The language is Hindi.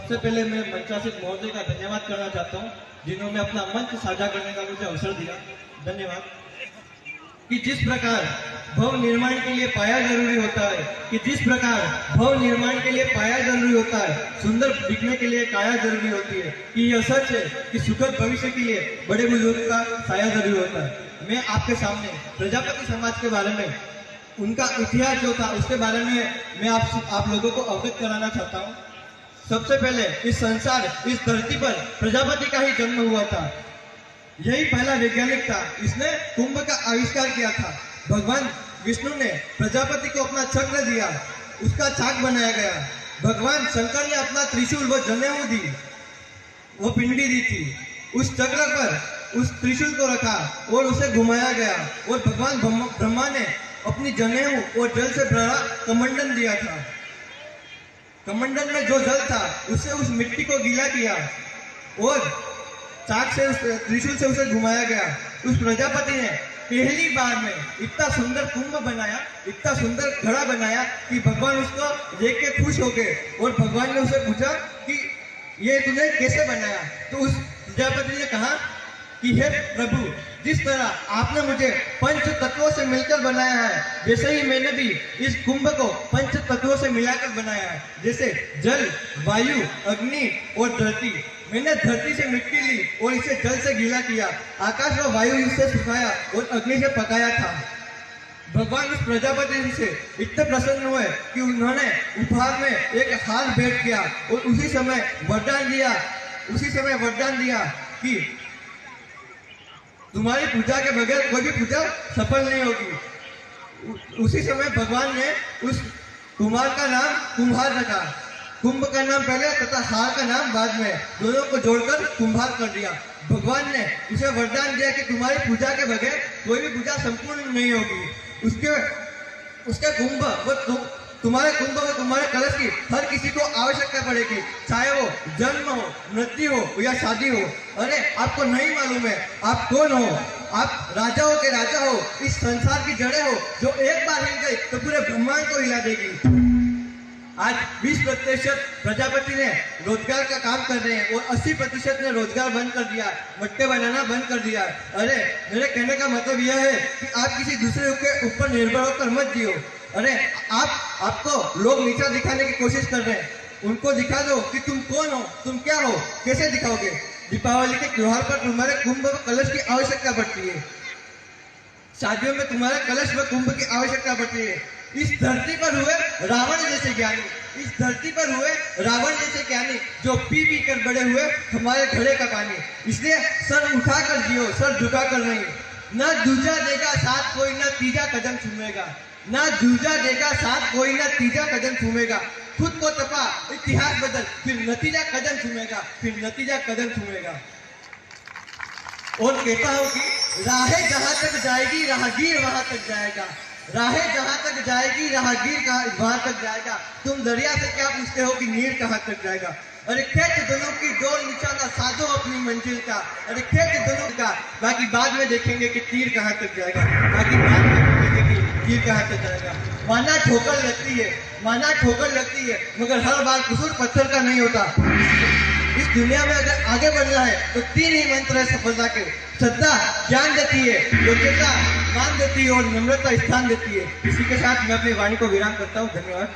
सबसे पहले मैं मंत्रासित महोदय का धन्यवाद करना चाहता हूँ, जिन्होंने अपना मंच साझा करने का मुझे अवसर दिया। धन्यवाद। कि जिस प्रकार भवन निर्माण के लिए पाया जरूरी होता है, सुंदर दिखने के लिए काया जरूरी होती है, कि यह सच है कि सुखद भविष्य के लिए बड़े बुजुर्ग का साया जरूरी होता है। मैं आपके सामने प्रजापति समाज के बारे में, उनका इतिहास जो था उसके बारे में मैं आप लोगों को अवगत कराना चाहता हूँ। सबसे पहले इस संसार, इस धरती पर प्रजापति का ही जन्म हुआ था। यही पहला वैज्ञानिक था, इसने कुंभ का आविष्कार किया था। भगवान विष्णु ने प्रजापति को अपना चक्र दिया, उसका चाक बनाया गया। भगवान शंकर ने अपना त्रिशूल व जनेऊ दी, वो पिंडी दी थी। उस चक्र पर उस त्रिशूल को रखा और उसे घुमाया गया, और भगवान ब्रह्मा ने अपनी जनेऊ और जल से भरा कमंडल दिया था। कमंडल में जो जल था उससे उस मिट्टी को गीला किया और चाक से, उस त्रिशूल से उसे घुमाया गया। उस प्रजापति ने पहली बार में इतना सुंदर कुंभ बनाया, इतना सुंदर घड़ा बनाया कि भगवान उसको देख के खुश हो गए। और भगवान ने उसे पूछा कि ये तूने कैसे बनाया? तो उस प्रजापति ने कहा कि हे प्रभु, जिस तरह आपने मुझे पंच तत्वों से मिलकर बनाया है, वैसे ही मैंने भी इस कुंभ को पंच तत्वों से मिलाकर बनाया है। जैसे जल, वायु, अग्नि और धरती। मैंने धरती से मिट्टी ली और इसे जल से गीला किया, आकाश और वायु इससे सुखाया और अग्नि से पकाया था। भगवान उस प्रजापति से इतने प्रसन्न हुए कि उन्होंने उपहार में एक हार भेंट किया और उसी समय वरदान दिया कि तुम्हारी पूजा के बगैर कोई भी पूजा सफल नहीं होगी। उसी समय भगवान ने उस कुम्हार का नाम कुम्हार रखा। कुंभ का नाम पहले तथा हार का नाम बाद में, दोनों को जोड़कर कुम्हार कर दिया। भगवान ने उसे वरदान दिया कि तुम्हारी पूजा के बगैर कोई भी पूजा संपूर्ण नहीं होगी। उसके कुंभ व तुम्हारे कुंभ व तुम्हारे कलश की हर किसी को आवश्यकता पड़ेगी, चाहे वो जन्म हो, मृत्यु हो या शादी हो। अरे आपको नहीं मालूम है आप कौन हो? आप राजाओं के राजा हो, इस संसार की जड़ें हो, जो एक बार हिल गई तो पूरे ब्रह्मांड को हिला देगी। आज 20% प्रजापति ने रोजगार का काम कर रहे हैं और 80% ने रोजगार बंद कर दिया, मट्टे बनाना बंद कर दिया। अरे मेरे कहने का मतलब यह है कि आप किसी दूसरे के ऊपर निर्भर होकर मत जियो। अरे आपको लोग नीचा दिखाने की कोशिश कर रहे हैं, उनको दिखा दो कि तुम कौन हो, तुम क्या हो। कैसे दिखाओगे? दीपावली के त्योहार पर तुम्हारे कुंभ व कलश की आवश्यकता पड़ती है, शादियों में तुम्हारे कलश व कुंभ की आवश्यकता पड़ती है। इस धरती पर हुए रावण जैसे ज्ञानी, जो पी पी कर बड़े हुए हमारे घड़े का पानी। इसलिए सर उठा कर जियो, सर झुका कर नहीं। न दूजा देगा साथ कोई, न तीजा कदम चूमेगा। खुद को तपा, इतिहास बदल, फिर नतीजा कदम चूमेगा। और कहता हूं कि राहें जहां तक जाएगी राहगीर वहां तक जाएगा। वहां तक जाएगा। तुम दरिया से क्या पूछते हो कि नीर कहां तक जाएगा? अरे खेत दोनों की डोर निशाना साधो अपनी मंजिल का। अरे खेत दोनों का, बाकी बाद में देखेंगे कि तीर कहां तक जाएगा। माना ठोकर लगती है, मगर हर बार कसूर पत्थर का नहीं होता। इस दुनिया में अगर आगे बढ़ना है तो 3 ही मंत्र है सफलता के। श्रद्धा ज्ञान देती है, योग्यता मान देती है और नम्रता स्थान देती है। इसी के साथ मैं अपनी वाणी को विराम करता हूँ। धन्यवाद।